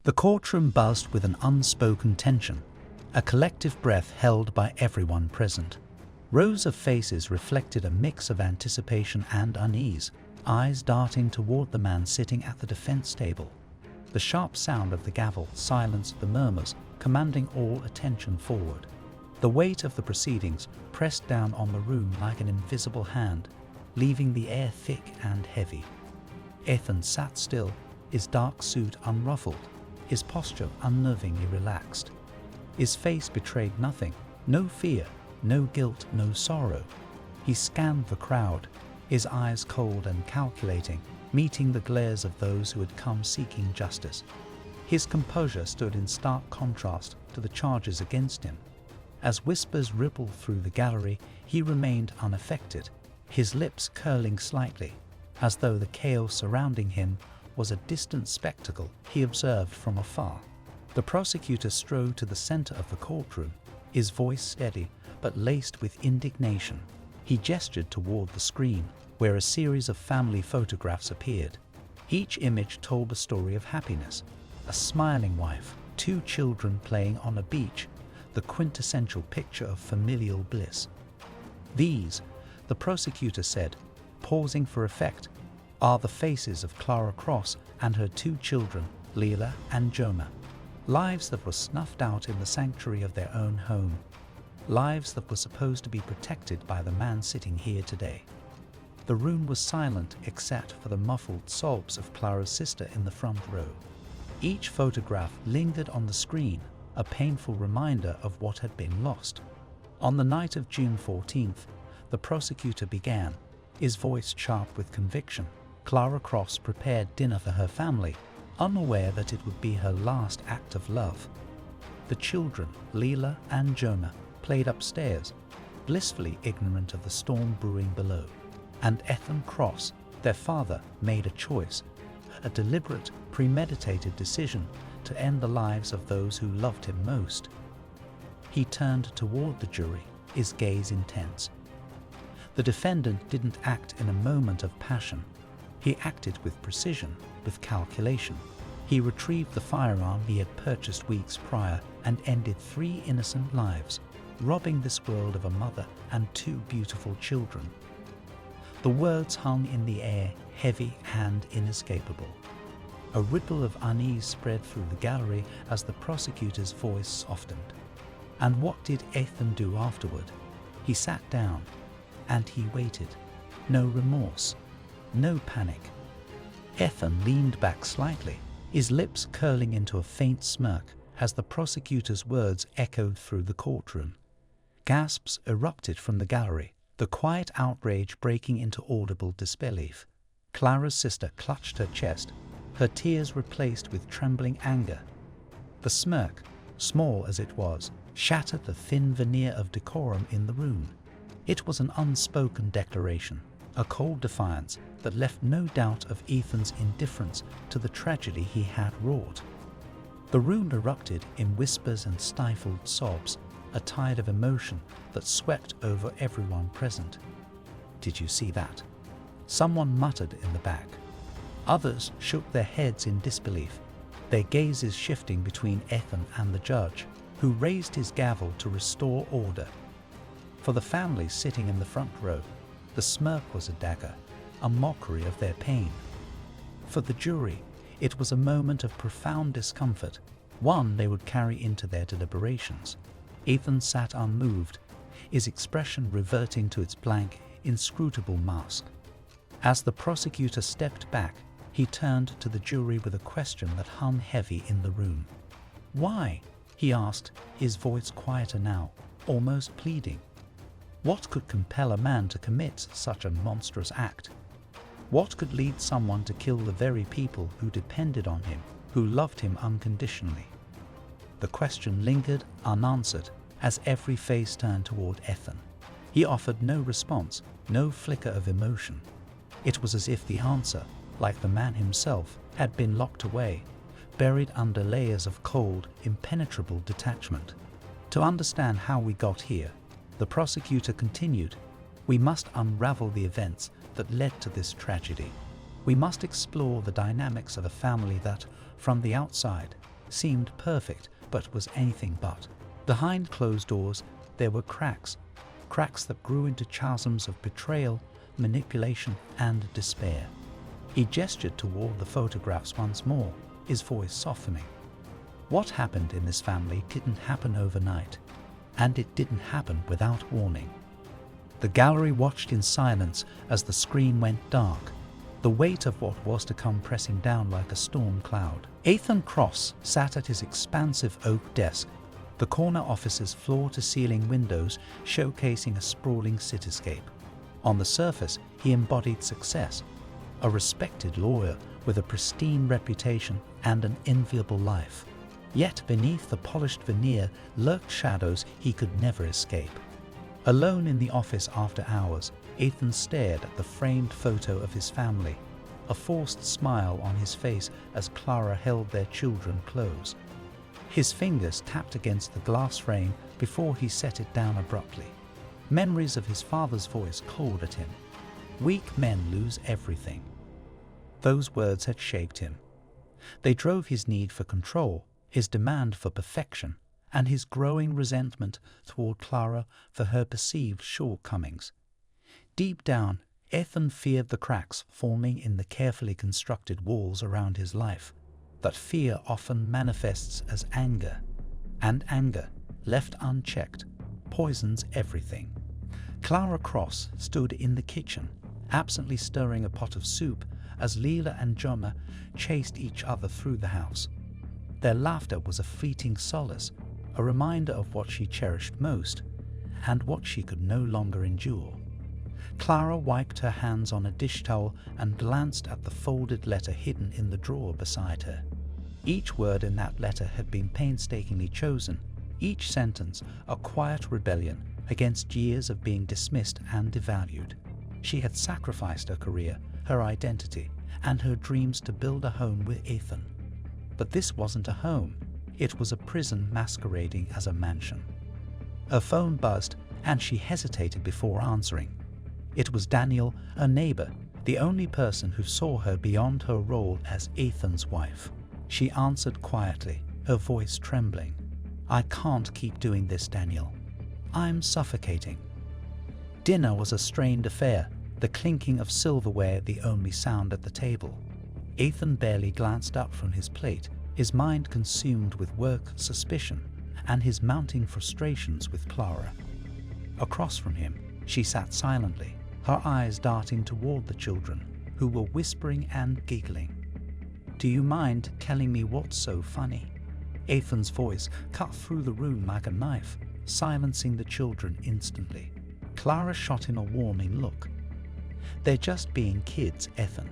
The courtroom buzzed with an unspoken tension, a collective breath held by everyone present. Rows of faces reflected a mix of anticipation and unease, eyes darting toward the man sitting at the defense table. The sharp sound of the gavel silenced the murmurs, commanding all attention forward. The weight of the proceedings pressed down on the room like an invisible hand, leaving the air thick and heavy. Ethan sat still, his dark suit unruffled, his posture unnervingly relaxed. His face betrayed nothing, no fear, no guilt, no sorrow. He scanned the crowd, his eyes cold and calculating, meeting the glares of those who had come seeking justice. His composure stood in stark contrast to the charges against him. As whispers rippled through the gallery, he remained unaffected, his lips curling slightly, as though the chaos surrounding him was a distant spectacle he observed from afar. The prosecutor strode to the center of the courtroom, his voice steady but laced with indignation. He gestured toward the screen, where a series of family photographs appeared. Each image told a story of happiness: a smiling wife, 2 children playing on a beach, the quintessential picture of familial bliss. These, the prosecutor said, pausing for effect, are the faces of Clara Cross and her 2 children, Leela and Joma. Lives that were snuffed out in the sanctuary of their own home. Lives that were supposed to be protected by the man sitting here today. The room was silent except for the muffled sobs of Clara's sister in the front row. Each photograph lingered on the screen, a painful reminder of what had been lost. On the night of June 14th, the prosecutor began, his voice sharp with conviction. Clara Cross prepared dinner for her family, unaware that it would be her last act of love. The children, Leela and Joma, played upstairs, blissfully ignorant of the storm brewing below. And Ethan Cross, their father, made a choice, a deliberate, premeditated decision to end the lives of those who loved him most. He turned toward the jury, his gaze intense. The defendant didn't act in a moment of passion. He acted with precision, with calculation. He retrieved the firearm he had purchased weeks prior and ended 3 innocent lives, robbing this world of a mother and 2 beautiful children. The words hung in the air, heavy and inescapable. A ripple of unease spread through the gallery as the prosecutor's voice softened. And what did Ethan do afterward? He sat down, and he waited. No remorse, no panic. Ethan leaned back slightly, his lips curling into a faint smirk as the prosecutor's words echoed through the courtroom. Gasps erupted from the gallery, the quiet outrage breaking into audible disbelief. Clara's sister clutched her chest, her tears replaced with trembling anger. The smirk, small as it was, shattered the thin veneer of decorum in the room. It was an unspoken declaration, a cold defiance that left no doubt of Ethan's indifference to the tragedy he had wrought. The room erupted in whispers and stifled sobs, a tide of emotion that swept over everyone present. "Did you see that?" someone muttered in the back. Others shook their heads in disbelief, their gazes shifting between Ethan and the judge, who raised his gavel to restore order. For the families sitting in the front row, the smirk was a dagger, a mockery of their pain. For the jury, it was a moment of profound discomfort, one they would carry into their deliberations. Ethan sat unmoved, his expression reverting to its blank, inscrutable mask. As the prosecutor stepped back, he turned to the jury with a question that hung heavy in the room. "Why?" he asked, his voice quieter now, almost pleading. What could compel a man to commit such a monstrous act? What could lead someone to kill the very people who depended on him, who loved him unconditionally? The question lingered unanswered as every face turned toward Ethan. He offered no response, no flicker of emotion. It was as if the answer, like the man himself, had been locked away, buried under layers of cold, impenetrable detachment. To understand how we got here, the prosecutor continued, we must unravel the events that led to this tragedy. We must explore the dynamics of a family that, from the outside, seemed perfect but was anything but. Behind closed doors, there were cracks that grew into chasms of betrayal, manipulation, and despair. He gestured toward the photographs once more, his voice softening. What happened in this family didn't happen overnight, and it didn't happen without warning. The gallery watched in silence as the screen went dark, the weight of what was to come pressing down like a storm cloud. Ethan Cross sat at his expansive oak desk, the corner office's floor-to-ceiling windows showcasing a sprawling cityscape. On the surface, he embodied success, a respected lawyer with a pristine reputation and an enviable life. Yet beneath the polished veneer lurked shadows he could never escape. Alone in the office after hours, Ethan stared at the framed photo of his family, a forced smile on his face as Clara held their children close. His fingers tapped against the glass frame before he set it down abruptly. Memories of his father's voice called at him. "Weak men lose everything." Those words had shaped him. They drove his need for control, his demand for perfection, and his growing resentment toward Clara for her perceived shortcomings. Deep down, Ethan feared the cracks forming in the carefully constructed walls around his life. That fear often manifests as anger, and anger, left unchecked, poisons everything. Clara Cross stood in the kitchen, absently stirring a pot of soup as Leela and Joma chased each other through the house. Their laughter was a fleeting solace, a reminder of what she cherished most, and what she could no longer endure. Clara wiped her hands on a dish towel and glanced at the folded letter hidden in the drawer beside her. Each word in that letter had been painstakingly chosen, each sentence a quiet rebellion against years of being dismissed and devalued. She had sacrificed her career, her identity, and her dreams to build a home with Ethan. But this wasn't a home. It was a prison masquerading as a mansion. Her phone buzzed, and she hesitated before answering. It was Daniel, a neighbor, the only person who saw her beyond her role as Ethan's wife. She answered quietly, her voice trembling. "I can't keep doing this, Daniel. I'm suffocating." Dinner was a strained affair, the clinking of silverware the only sound at the table. Ethan barely glanced up from his plate, his mind consumed with work, suspicion, and his mounting frustrations with Clara. Across from him, she sat silently, her eyes darting toward the children, who were whispering and giggling. "Do you mind telling me what's so funny?" Ethan's voice cut through the room like a knife, silencing the children instantly. Clara shot him a warning look. "They're just being kids, Ethan.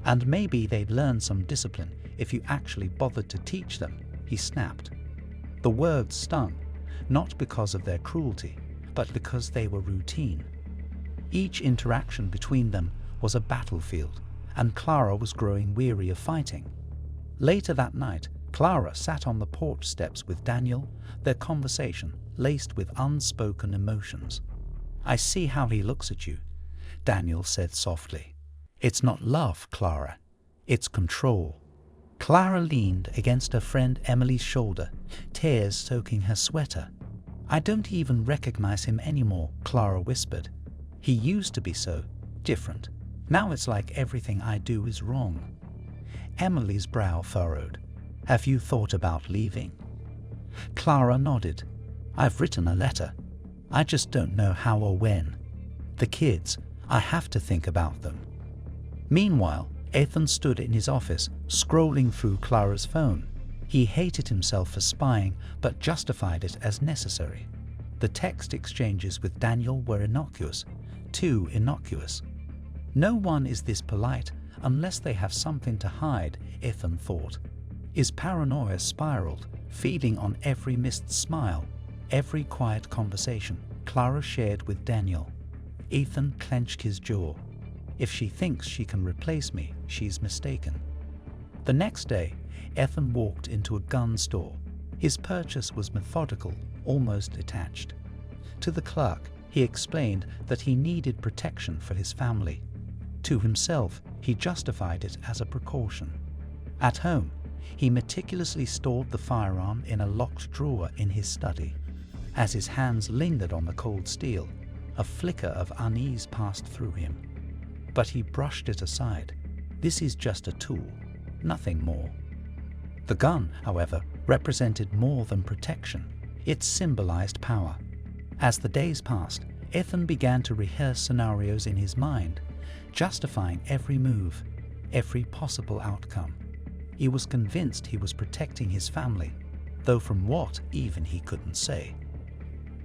And maybe they'd learn some discipline if you actually bothered to teach them," he snapped. The words stung, not because of their cruelty, but because they were routine. Each interaction between them was a battlefield, and Clara was growing weary of fighting. Later that night, Clara sat on the porch steps with Daniel, their conversation laced with unspoken emotions. "I see how he looks at you," Daniel said softly. "It's not love, Clara. It's control." Clara leaned against her friend Emily's shoulder, tears soaking her sweater. "I don't even recognize him anymore," Clara whispered. "He used to be so different. Now it's like everything I do is wrong." Emily's brow furrowed. "Have you thought about leaving?" Clara nodded. "I've written a letter. I just don't know how or when. The kids, I have to think about them." Meanwhile, Ethan stood in his office, scrolling through Clara's phone. He hated himself for spying, but justified it as necessary. The text exchanges with Daniel were innocuous, too innocuous. No one is this polite unless they have something to hide, Ethan thought. His paranoia spiraled, feeding on every missed smile, every quiet conversation Clara shared with Daniel. Ethan clenched his jaw. If she thinks she can replace me, she's mistaken. The next day, Ethan walked into a gun store. His purchase was methodical, almost detached. To the clerk, he explained that he needed protection for his family. To himself, he justified it as a precaution. At home, He meticulously stored the firearm in a locked drawer in his study. As his hands lingered on the cold steel, a flicker of unease passed through him. But he brushed it aside. This is just a tool, nothing more. The gun, however, represented more than protection. It symbolized power. As the days passed, Ethan began to rehearse scenarios in his mind, justifying every move, every possible outcome. He was convinced he was protecting his family, though from what even he couldn't say.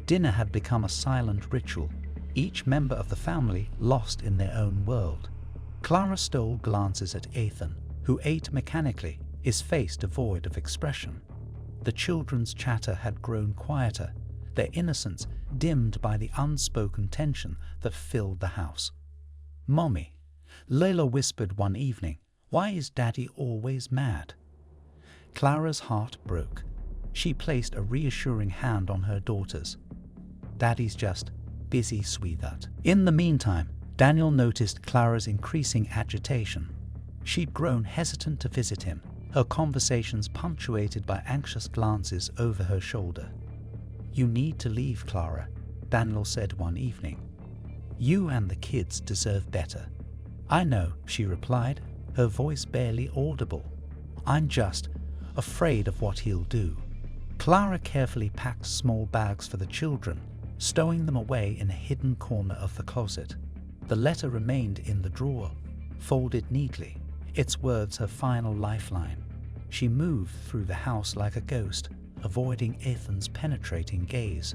Dinner had become a silent ritual, each member of the family lost in their own world. Clara stole glances at Ethan, who ate mechanically, his face devoid of expression. The children's chatter had grown quieter, their innocence dimmed by the unspoken tension that filled the house. "Mommy," Layla whispered one evening, "why is Daddy always mad?" Clara's heart broke. She placed a reassuring hand on her daughter's. "Daddy's just busy, sweetheart." In the meantime, Daniel noticed Clara's increasing agitation. She'd grown hesitant to visit him, her conversations punctuated by anxious glances over her shoulder. "You need to leave, Clara," Daniel said one evening. "You and the kids deserve better." "I know," she replied, her voice barely audible. "I'm just afraid of what he'll do." Clara carefully packed small bags for the children, stowing them away in a hidden corner of the closet. The letter remained in the drawer, folded neatly, its words her final lifeline. She moved through the house like a ghost, avoiding Ethan's penetrating gaze.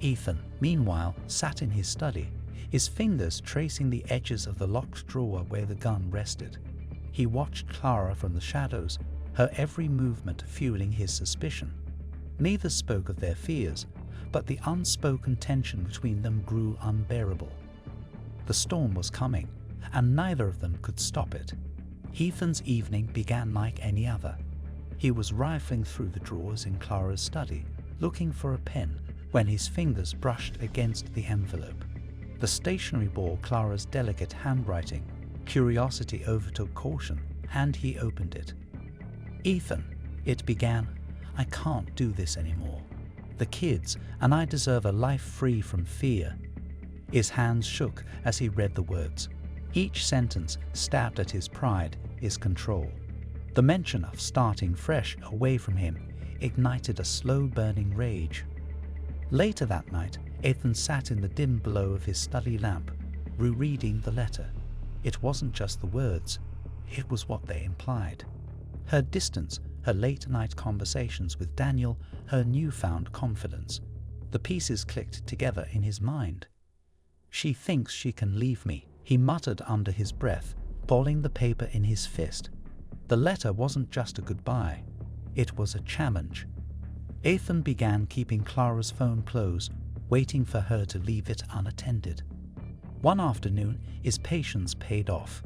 Ethan, meanwhile, sat in his study, his fingers tracing the edges of the locked drawer where the gun rested. He watched Clara from the shadows, her every movement fueling his suspicion. Neither spoke of their fears, but the unspoken tension between them grew unbearable. The storm was coming, and neither of them could stop it. Ethan's evening began like any other. He was rifling through the drawers in Clara's study, looking for a pen, when his fingers brushed against the envelope. The stationery bore Clara's delicate handwriting. Curiosity overtook caution, and he opened it. "Ethan," it began, "I can't do this anymore. The kids and I deserve a life free from fear." His hands shook as he read the words. Each sentence stabbed at his pride, his control. The mention of starting fresh away from him ignited a slow-burning rage. Later that night, Ethan sat in the dim glow of his study lamp, rereading the letter. It wasn't just the words, it was what they implied. Her distance, her late-night conversations with Daniel, her newfound confidence. The pieces clicked together in his mind. "She thinks she can leave me," he muttered under his breath, balling the paper in his fist. The letter wasn't just a goodbye, it was a challenge. Ethan began keeping Clara's phone close, waiting for her to leave it unattended. One afternoon, his patience paid off.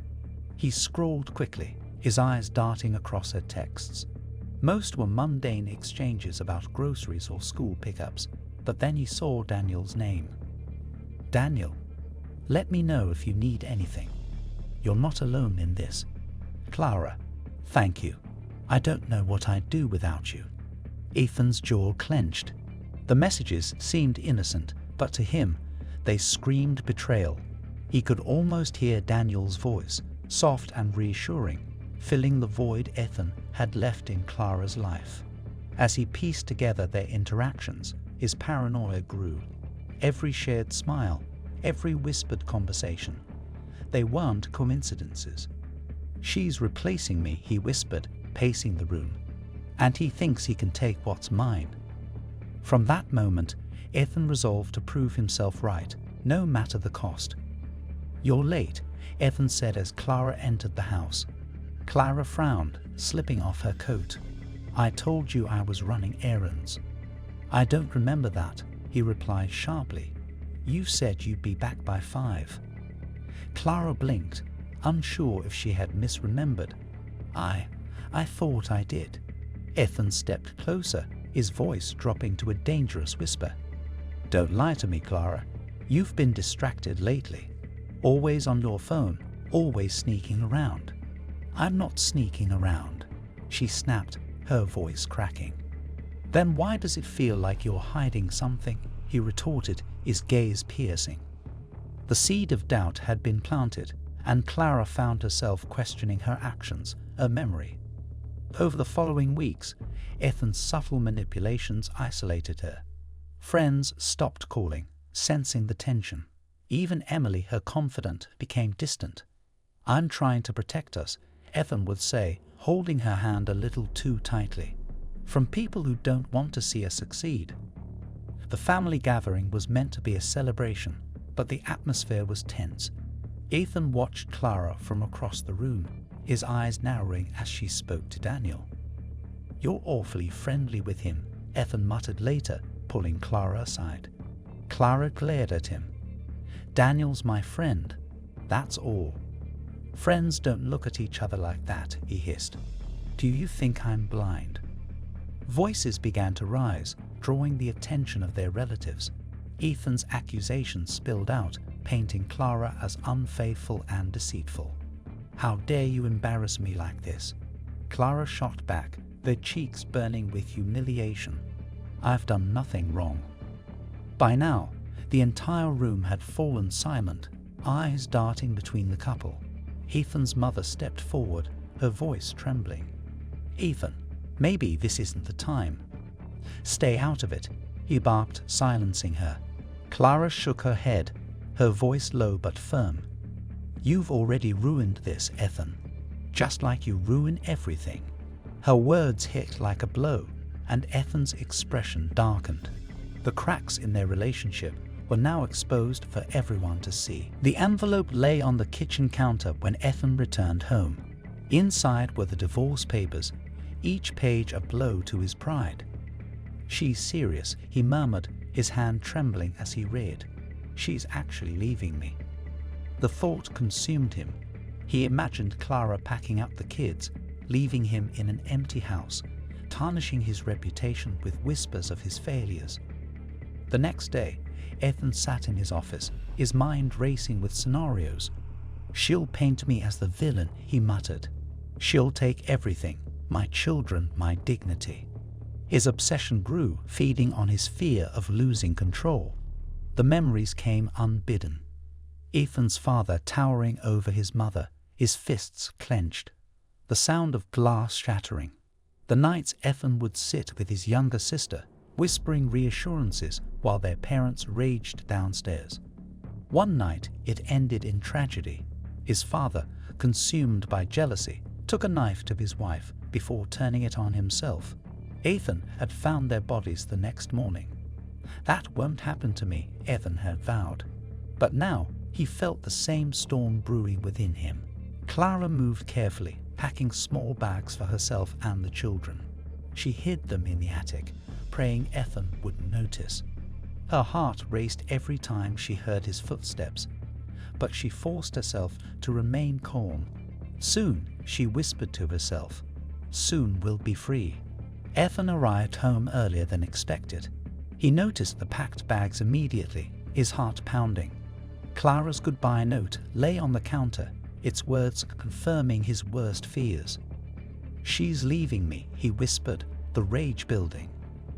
He scrawled quickly, his eyes darting across her texts. Most were mundane exchanges about groceries or school pickups, but then he saw Daniel's name. "Daniel, let me know if you need anything. You're not alone in this. Clara, thank you. I don't know what I'd do without you." Ethan's jaw clenched. The messages seemed innocent, but to him, they screamed betrayal. He could almost hear Daniel's voice, soft and reassuring, filling the void Ethan had left in Clara's life. As he pieced together their interactions, his paranoia grew. Every shared smile, every whispered conversation. They weren't coincidences. "She's replacing me," he whispered, pacing the room. "And he thinks he can take what's mine." From that moment, Ethan resolved to prove himself right, no matter the cost. "You're late," Ethan said as Clara entered the house. Clara frowned, slipping off her coat. "I told you I was running errands." "I don't remember that," he replied sharply. "You said you'd be back by 5. Clara blinked, unsure if she had misremembered. I thought I did." Ethan stepped closer, his voice dropping to a dangerous whisper. "Don't lie to me, Clara. You've been distracted lately. Always on your phone, always sneaking around." "I'm not sneaking around." she snapped, her voice cracking. Then why does it feel like you're hiding something? He retorted, his gaze piercing. The seed of doubt had been planted, and Clara found herself questioning her actions, her memory. Over the following weeks, Ethan's subtle manipulations isolated her. Friends stopped calling, sensing the tension. Even Emily, her confidant, became distant. "I'm trying to protect us," Ethan would say, holding her hand a little too tightly. "From people who don't want to see us succeed." The family gathering was meant to be a celebration, but the atmosphere was tense. Ethan watched Clara from across the room, his eyes narrowing as she spoke to Daniel. "You're awfully friendly with him," Ethan muttered later, pulling Clara aside. Clara glared at him. "Daniel's my friend, that's all." "Friends don't look at each other like that," he hissed. "Do you think I'm blind?" Voices began to rise, drawing the attention of their relatives. Ethan's accusations spilled out, painting Clara as unfaithful and deceitful. "How dare you embarrass me like this?" Clara shot back, their cheeks burning with humiliation. "I've done nothing wrong." By now, the entire room had fallen silent, eyes darting between the couple. Ethan's mother stepped forward, her voice trembling. "Ethan, maybe this isn't the time." "Stay out of it," he barked, silencing her. Clara shook her head, her voice low but firm. "You've already ruined this, Ethan, just like you ruin everything." Her words hit like a blow, and Ethan's expression darkened. The cracks in their relationship were now exposed for everyone to see. The envelope lay on the kitchen counter when Ethan returned home. Inside were the divorce papers, each page a blow to his pride. "She's serious," he murmured, his hand trembling as he read. "She's actually leaving me." The thought consumed him. He imagined Clara packing up the kids, leaving him in an empty house, tarnishing his reputation with whispers of his failures. The next day, Ethan sat in his office, his mind racing with scenarios. "She'll paint me as the villain," he muttered. "She'll take everything, my children, my dignity." His obsession grew, feeding on his fear of losing control. The memories came unbidden. Ethan's father towering over his mother, his fists clenched. The sound of glass shattering. The nights Ethan would sit with his younger sister, whispering reassurances while their parents raged downstairs. One night it ended in tragedy. His father, consumed by jealousy, took a knife to his wife before turning it on himself. Ethan had found their bodies the next morning. "That won't happen to me," Ethan had vowed. But now he felt the same storm brewing within him. Clara moved carefully, packing small bags for herself and the children. She hid them in the attic, praying Ethan wouldn't notice. Her heart raced every time she heard his footsteps, but she forced herself to remain calm. Soon, she whispered to herself, "Soon we'll be free." Ethan arrived home earlier than expected. He noticed the packed bags immediately, his heart pounding. Clara's goodbye note lay on the counter, its words confirming his worst fears. "She's leaving me," he whispered, the rage building.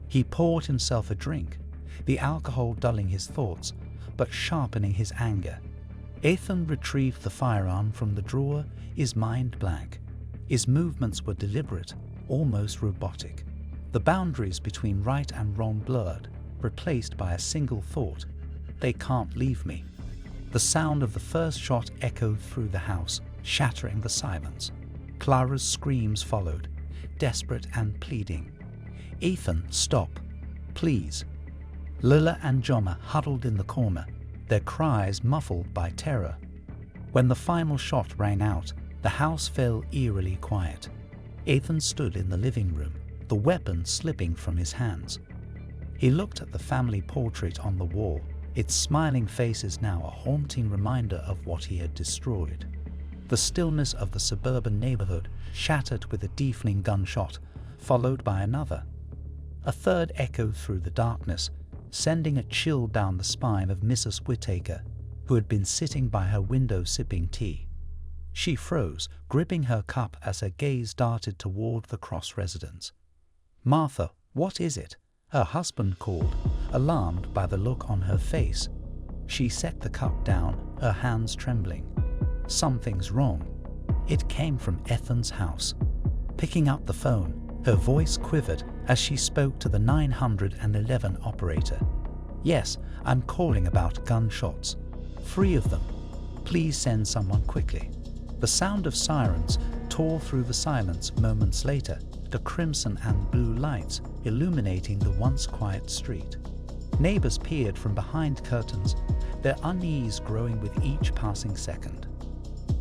He poured himself a drink, the alcohol dulling his thoughts, but sharpening his anger. Ethan retrieved the firearm from the drawer, his mind blank. His movements were deliberate, almost robotic. The boundaries between right and wrong blurred, replaced by a single thought: "They can't leave me." The sound of the first shot echoed through the house, shattering the silence. Clara's screams followed, desperate and pleading. "Ethan, stop, please." Lila and Joma huddled in the corner, their cries muffled by terror. When the final shot rang out, the house fell eerily quiet. Ethan stood in the living room, the weapon slipping from his hands. He looked at the family portrait on the wall, its smiling faces now a haunting reminder of what he had destroyed. The stillness of the suburban neighborhood shattered with a deafening gunshot, followed by another. A third echoed through the darkness, sending a chill down the spine of Mrs. Whittaker, who had been sitting by her window sipping tea. She froze, gripping her cup as her gaze darted toward the Cross residence. "Martha, what is it?" her husband called, alarmed by the look on her face. She set the cup down, her hands trembling. "Something's wrong." It came from Ethan's house. Picking up the phone, her voice quivered as she spoke to the 911 operator. "Yes, I'm calling about gunshots. 3 of them. Please send someone quickly." The sound of sirens tore through the silence moments later, the crimson and blue lights illuminating the once quiet street. Neighbors peered from behind curtains, their unease growing with each passing second.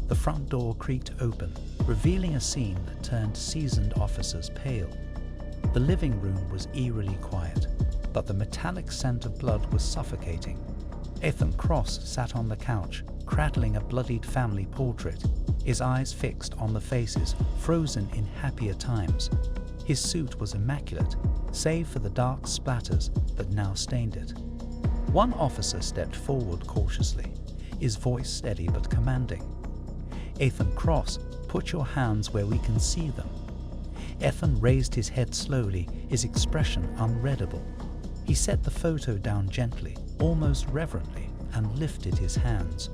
The front door creaked open, revealing a scene that turned seasoned officers pale. The living room was eerily quiet, but the metallic scent of blood was suffocating. Ethan Cross sat on the couch, cradling a bloodied family portrait, his eyes fixed on the faces frozen in happier times. His suit was immaculate, save for the dark splatters that now stained it. One officer stepped forward cautiously, his voice steady but commanding. "Ethan Cross, put your hands where we can see them." Ethan raised his head slowly, his expression unreadable. He set the photo down gently, almost reverently, and lifted his hands.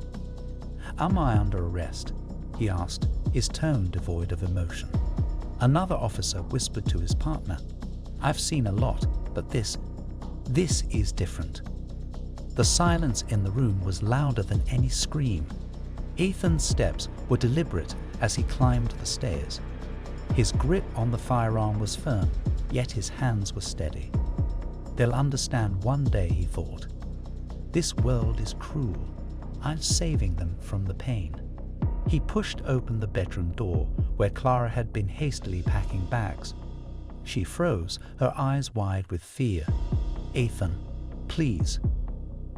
"Am I under arrest?" he asked, his tone devoid of emotion. Another officer whispered to his partner, "I've seen a lot, but this is different." The silence in the room was louder than any scream. Ethan's steps were deliberate as he climbed the stairs. His grip on the firearm was firm, yet his hands were steady. "They'll understand one day," he thought. "This world is cruel. I'm saving them from the pain." He pushed open the bedroom door, where Clara had been hastily packing bags. She froze, her eyes wide with fear. "Ethan, please."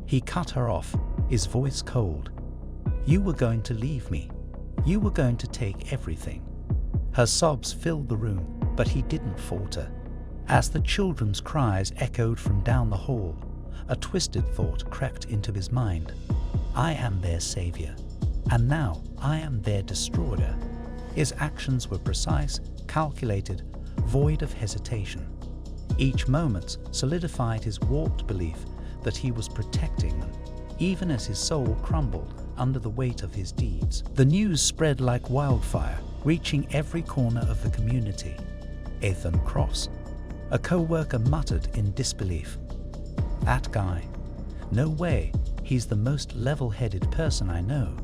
He cut her off, his voice cold. "You were going to leave me. You were going to take everything." Her sobs filled the room, but he didn't falter. As the children's cries echoed from down the hall, a twisted thought crept into his mind. "I am their savior, and now I am their destroyer." His actions were precise, calculated, void of hesitation. Each moment solidified his warped belief that he was protecting them, even as his soul crumbled under the weight of his deeds. The news spread like wildfire, reaching every corner of the community. "Ethan Cross." A co-worker muttered in disbelief. "That guy. No way, he's the most level-headed person I know."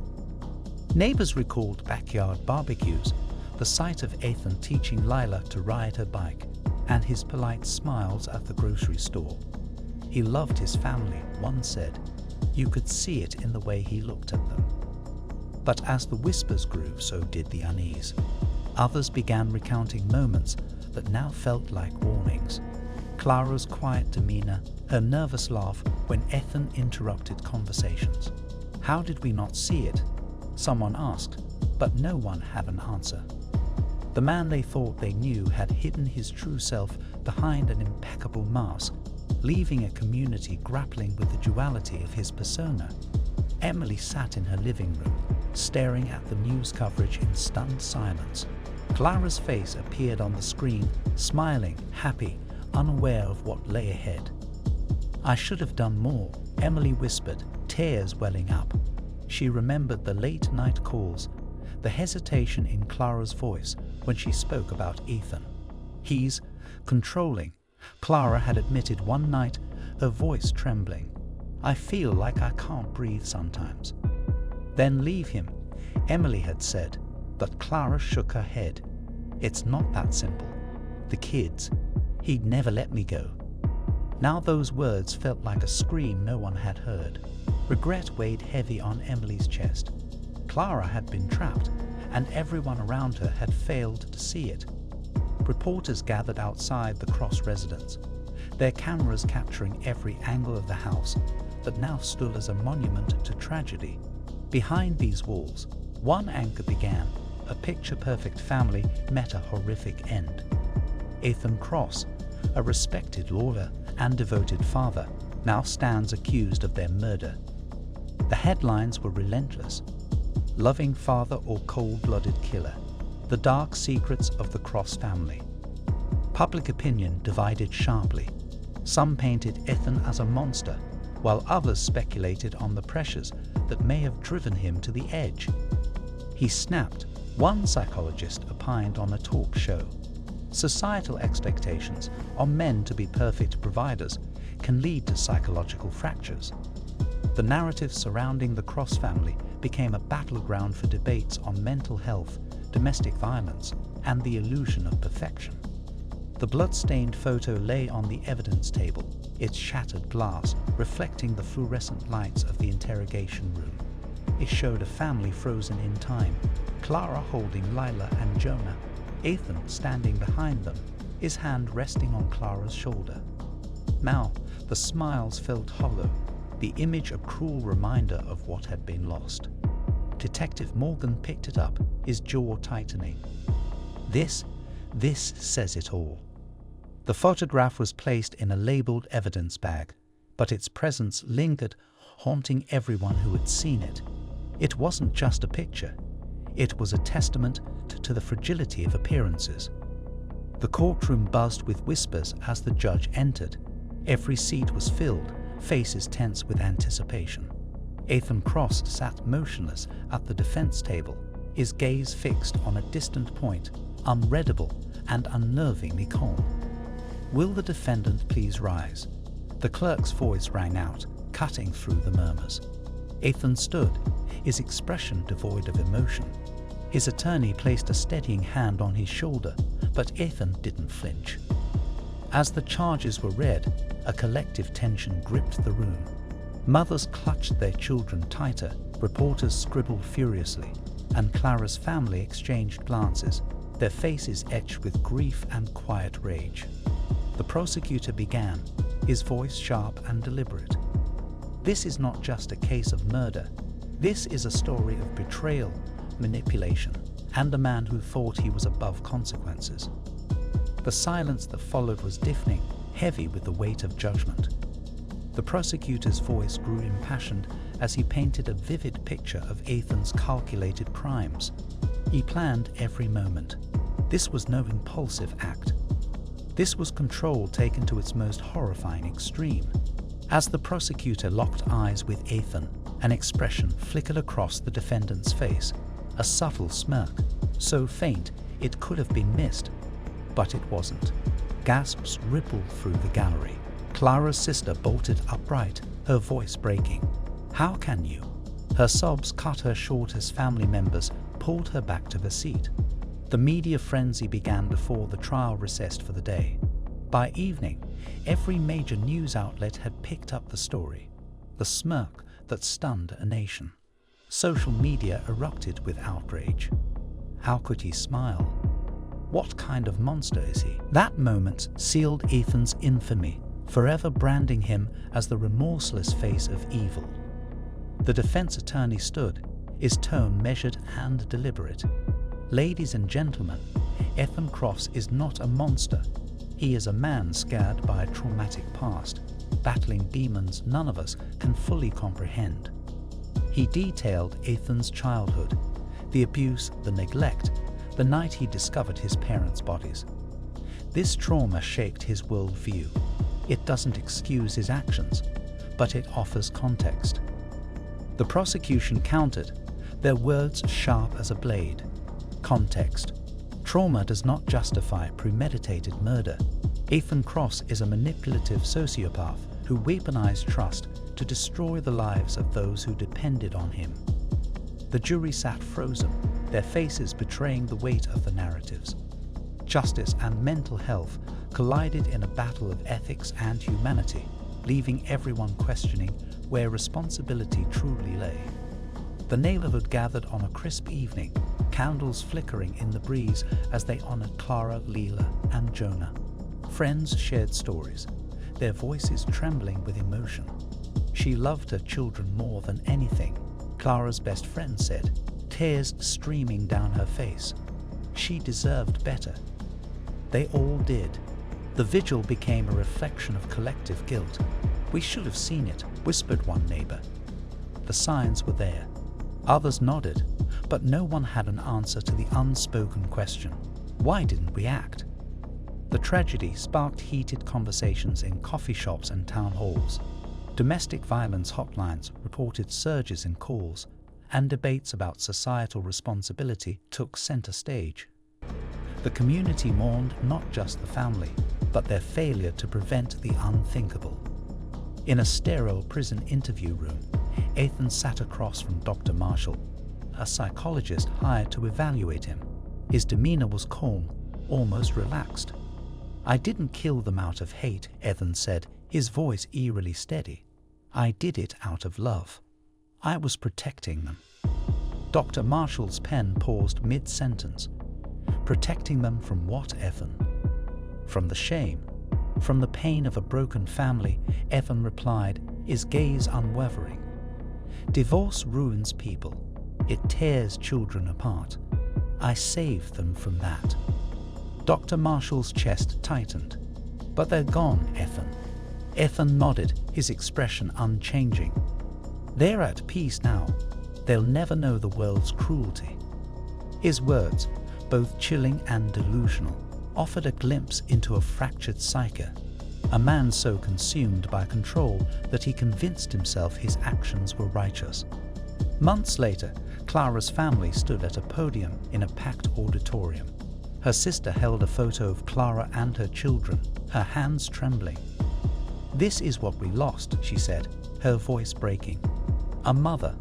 Neighbors recalled backyard barbecues, the sight of Ethan teaching Lila to ride her bike, and his polite smiles at the grocery store. He loved his family, one said. You could see it in the way he looked at them. But as the whispers grew, so did the unease. Others began recounting moments that now felt like warnings. Clara's quiet demeanor, her nervous laugh when Ethan interrupted conversations. "How did we not see it?" someone asked, but no one had an answer. The man they thought they knew had hidden his true self behind an impeccable mask, leaving a community grappling with the duality of his persona. Emily sat in her living room, staring at the news coverage in stunned silence. Clara's face appeared on the screen, smiling, happy, unaware of what lay ahead. "I should have done more," Emily whispered, tears welling up. She remembered the late-night calls, the hesitation in Clara's voice when she spoke about Ethan. "He's controlling," Clara had admitted one night, her voice trembling. "I feel like I can't breathe sometimes." "Then leave him," Emily had said, but Clara shook her head. "It's not that simple. The kids. He'd never let me go." Now those words felt like a scream no one had heard. Regret weighed heavy on Emily's chest. Clara had been trapped, and everyone around her had failed to see it. Reporters gathered outside the Cross residence, their cameras capturing every angle of the house that now stood as a monument to tragedy. Behind these walls, one anchor began, a picture-perfect family met a horrific end. Ethan Cross, a respected lawyer and devoted father, now stands accused of their murder. The headlines were relentless. loving father or cold-blooded killer, the dark secrets of the Cross family. Public opinion divided sharply. Some painted Ethan as a monster, while others speculated on the pressures that may have driven him to the edge. He snapped, one psychologist opined on a talk show. Societal expectations on men to be perfect providers can lead to psychological fractures. The narrative surrounding the Cross family became a battleground for debates on mental health, domestic violence, and the illusion of perfection. The blood-stained photo lay on the evidence table, its shattered glass reflecting the fluorescent lights of the interrogation room. It showed a family frozen in time, Clara holding Lila and Jonah, Ethan standing behind them, his hand resting on Clara's shoulder. Now, the smiles felt hollow, the image a cruel reminder of what had been lost. Detective Morgan picked it up, his jaw tightening. This says it all. The photograph was placed in a labeled evidence bag, but its presence lingered, haunting everyone who had seen it. It wasn't just a picture. It was a testament to the fragility of appearances. The courtroom buzzed with whispers as the judge entered. Every seat was filled, faces tense with anticipation. Ethan Cross sat motionless at the defense table, his gaze fixed on a distant point, unreadable and unnervingly calm. "Will the defendant please rise?" The clerk's voice rang out, cutting through the murmurs. Ethan stood, his expression devoid of emotion. His attorney placed a steadying hand on his shoulder, but Ethan didn't flinch. As the charges were read, a collective tension gripped the room. Mothers clutched their children tighter, reporters scribbled furiously, and Clara's family exchanged glances, their faces etched with grief and quiet rage. The prosecutor began, his voice sharp and deliberate. "This is not just a case of murder. This is a story of betrayal, manipulation, and a man who thought he was above consequences." The silence that followed was deafening, heavy with the weight of judgment. The prosecutor's voice grew impassioned as he painted a vivid picture of Ethan's calculated crimes. He planned every moment. This was no impulsive act. This was control taken to its most horrifying extreme. As the prosecutor locked eyes with Ethan, an expression flickered across the defendant's face, a subtle smirk, so faint it could have been missed. But it wasn't. Gasps rippled through the gallery. Clara's sister bolted upright, her voice breaking. "How can you?" Her sobs cut her short as family members pulled her back to the seat. The media frenzy began before the trial recessed for the day. By evening, every major news outlet had picked up the story, the smirk that stunned a nation. Social media erupted with outrage. How could he smile? What kind of monster is he? That moment sealed Ethan's infamy, forever branding him as the remorseless face of evil. The defense attorney stood, his tone measured and deliberate. "Ladies and gentlemen, Ethan Cross is not a monster. He is a man scarred by a traumatic past, battling demons none of us can fully comprehend." He detailed Ethan's childhood, the abuse, the neglect, the night he discovered his parents' bodies. This trauma shaped his worldview. It doesn't excuse his actions, but it offers context. The prosecution countered, their words sharp as a blade. Context. Trauma does not justify premeditated murder. Ethan Cross is a manipulative sociopath who weaponized trust to destroy the lives of those who depended on him. The jury sat frozen, their faces betraying the weight of the narratives. Justice and mental health collided in a battle of ethics and humanity, leaving everyone questioning where responsibility truly lay. The neighborhood gathered on a crisp evening, candles flickering in the breeze as they honored Clara, Leela, and Jonah. Friends shared stories, their voices trembling with emotion. "She loved her children more than anything," Clara's best friend said, tears streaming down her face. "She deserved better." They all did. The vigil became a reflection of collective guilt. "We should have seen it," whispered one neighbor. The signs were there. Others nodded, but no one had an answer to the unspoken question: why didn't we act? The tragedy sparked heated conversations in coffee shops and town halls. Domestic violence hotlines reported surges in calls, and debates about societal responsibility took center stage. The community mourned not just the family, but their failure to prevent the unthinkable. In a sterile prison interview room, Ethan sat across from Dr. Marshall, a psychologist hired to evaluate him. His demeanor was calm, almost relaxed. "I didn't kill them out of hate," Ethan said, his voice eerily steady. "I did it out of love. I was protecting them." Dr. Marshall's pen paused mid-sentence. "Protecting them from what, Ethan?" "From the shame, from the pain of a broken family," Ethan replied, his gaze unwavering. "Divorce ruins people. It tears children apart. I saved them from that." Dr. Marshall's chest tightened. "But they're gone, Ethan." Ethan nodded, his expression unchanging. "They're at peace now. They'll never know the world's cruelty." His words, both chilling and delusional, offered a glimpse into a fractured psyche, a man so consumed by control that he convinced himself his actions were righteous. Months later, Clara's family stood at a podium in a packed auditorium. Her sister held a photo of Clara and her children, her hands trembling. "This is what we lost," she said, her voice breaking. "A mother,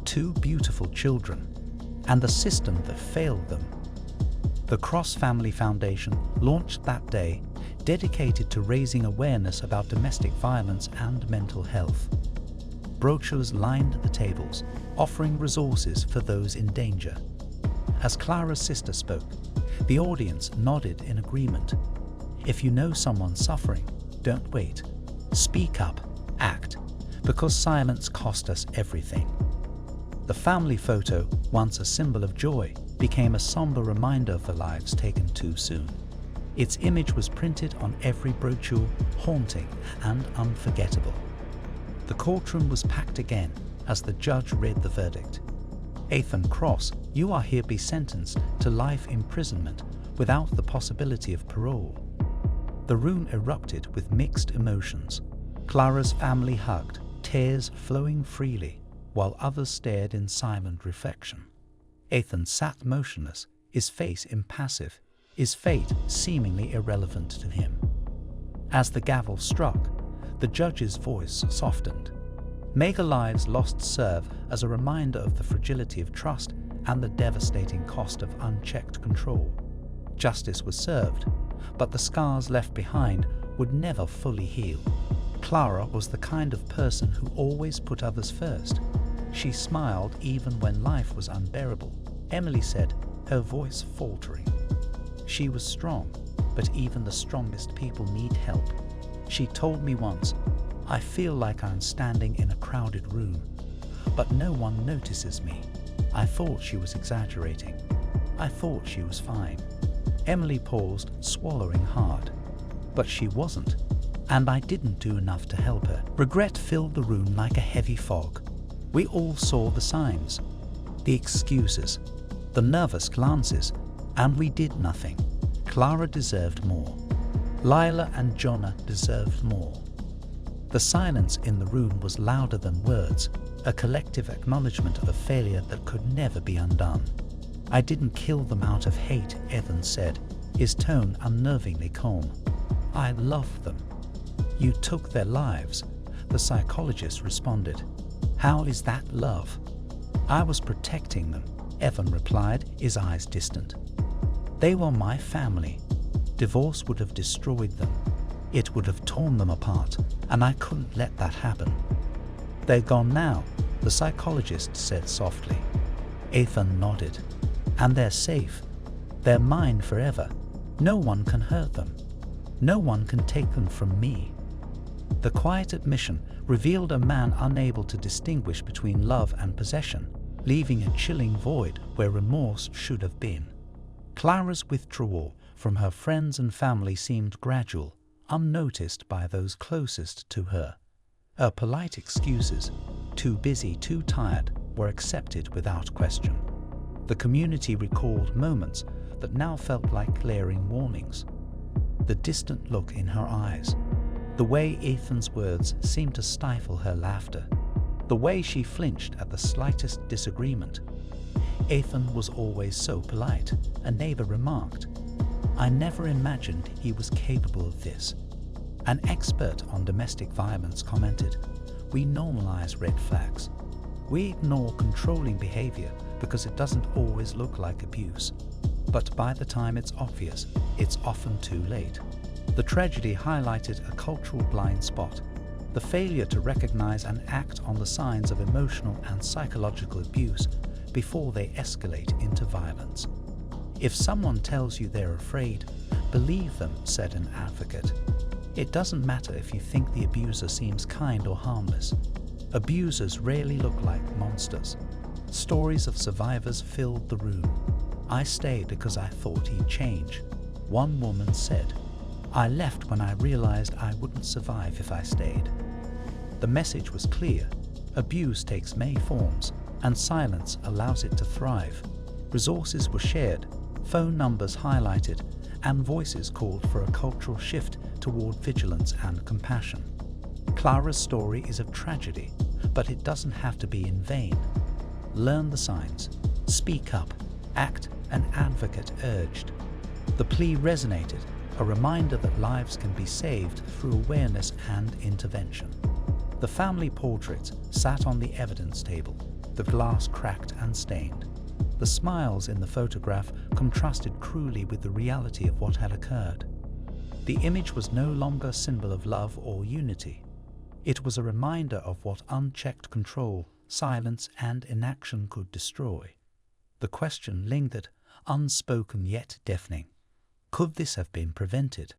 2 beautiful children, and the system that failed them." The Cross Family Foundation launched that day, dedicated to raising awareness about domestic violence and mental health. Brochures lined the tables, offering resources for those in danger. As Clara's sister spoke, the audience nodded in agreement. If you know someone suffering, don't wait. Speak up, act, because silence cost us everything. The family photo, once a symbol of joy, became a somber reminder of the lives taken too soon. Its image was printed on every brochure, haunting and unforgettable. The courtroom was packed again as the judge read the verdict. "Ethan Cross, you are hereby sentenced to life imprisonment without the possibility of parole." The room erupted with mixed emotions. Clara's family hugged, tears flowing freely, while others stared in silent reflection. Ethan sat motionless, his face impassive, his fate seemingly irrelevant to him. As the gavel struck, the judge's voice softened. "May lives lost serve as a reminder of the fragility of trust and the devastating cost of unchecked control." Justice was served, but the scars left behind would never fully heal. Clara was the kind of person who always put others first. She smiled even when life was unbearable, Emily said, her voice faltering. She was strong, but even the strongest people need help. She told me once, "I feel like I'm standing in a crowded room, but no one notices me." I thought she was exaggerating. I thought she was fine. Emily paused, swallowing hard. But she wasn't, and I didn't do enough to help her. Regret filled the room like a heavy fog. We all saw the signs, the excuses, the nervous glances, and we did nothing. Clara deserved more. Lila and Jonna deserved more. The silence in the room was louder than words, a collective acknowledgement of a failure that could never be undone. "I didn't kill them out of hate," Ethan said, his tone unnervingly calm. "I loved them." "You took their lives," the psychologist responded. "How is that love?" "I was protecting them," Ethan replied, his eyes distant. "They were my family. Divorce would have destroyed them. It would have torn them apart, and I couldn't let that happen." "They're gone now," the psychologist said softly. Ethan nodded. "And they're safe. They're mine forever. No one can hurt them. No one can take them from me." The quiet admission revealed a man unable to distinguish between love and possession, leaving a chilling void where remorse should have been. Clara's withdrawal from her friends and family seemed gradual, unnoticed by those closest to her. Her polite excuses, "too busy, too tired," were accepted without question. The community recalled moments that now felt like glaring warnings. The distant look in her eyes, the way Ethan's words seemed to stifle her laughter, the way she flinched at the slightest disagreement. Ethan was always so polite, a neighbor remarked. I never imagined he was capable of this. An expert on domestic violence commented, we normalize red flags. We ignore controlling behavior because it doesn't always look like abuse. But by the time it's obvious, it's often too late. The tragedy highlighted a cultural blind spot, the failure to recognize and act on the signs of emotional and psychological abuse before they escalate into violence. If someone tells you they're afraid, believe them, said an advocate. It doesn't matter if you think the abuser seems kind or harmless. Abusers rarely look like monsters. Stories of survivors filled the room. I stayed because I thought he'd change. One woman said, I left when I realized I wouldn't survive if I stayed. The message was clear. Abuse takes many forms, and silence allows it to thrive. Resources were shared, phone numbers highlighted, and voices called for a cultural shift toward vigilance and compassion. Clara's story is of tragedy, but it doesn't have to be in vain. Learn the signs, speak up, act, an advocate urged. The plea resonated, a reminder that lives can be saved through awareness and intervention. The family portrait sat on the evidence table, the glass cracked and stained. The smiles in the photograph contrasted cruelly with the reality of what had occurred. The image was no longer a symbol of love or unity. It was a reminder of what unchecked control, silence, and inaction could destroy. The question lingered, unspoken yet deafening. Could this have been prevented?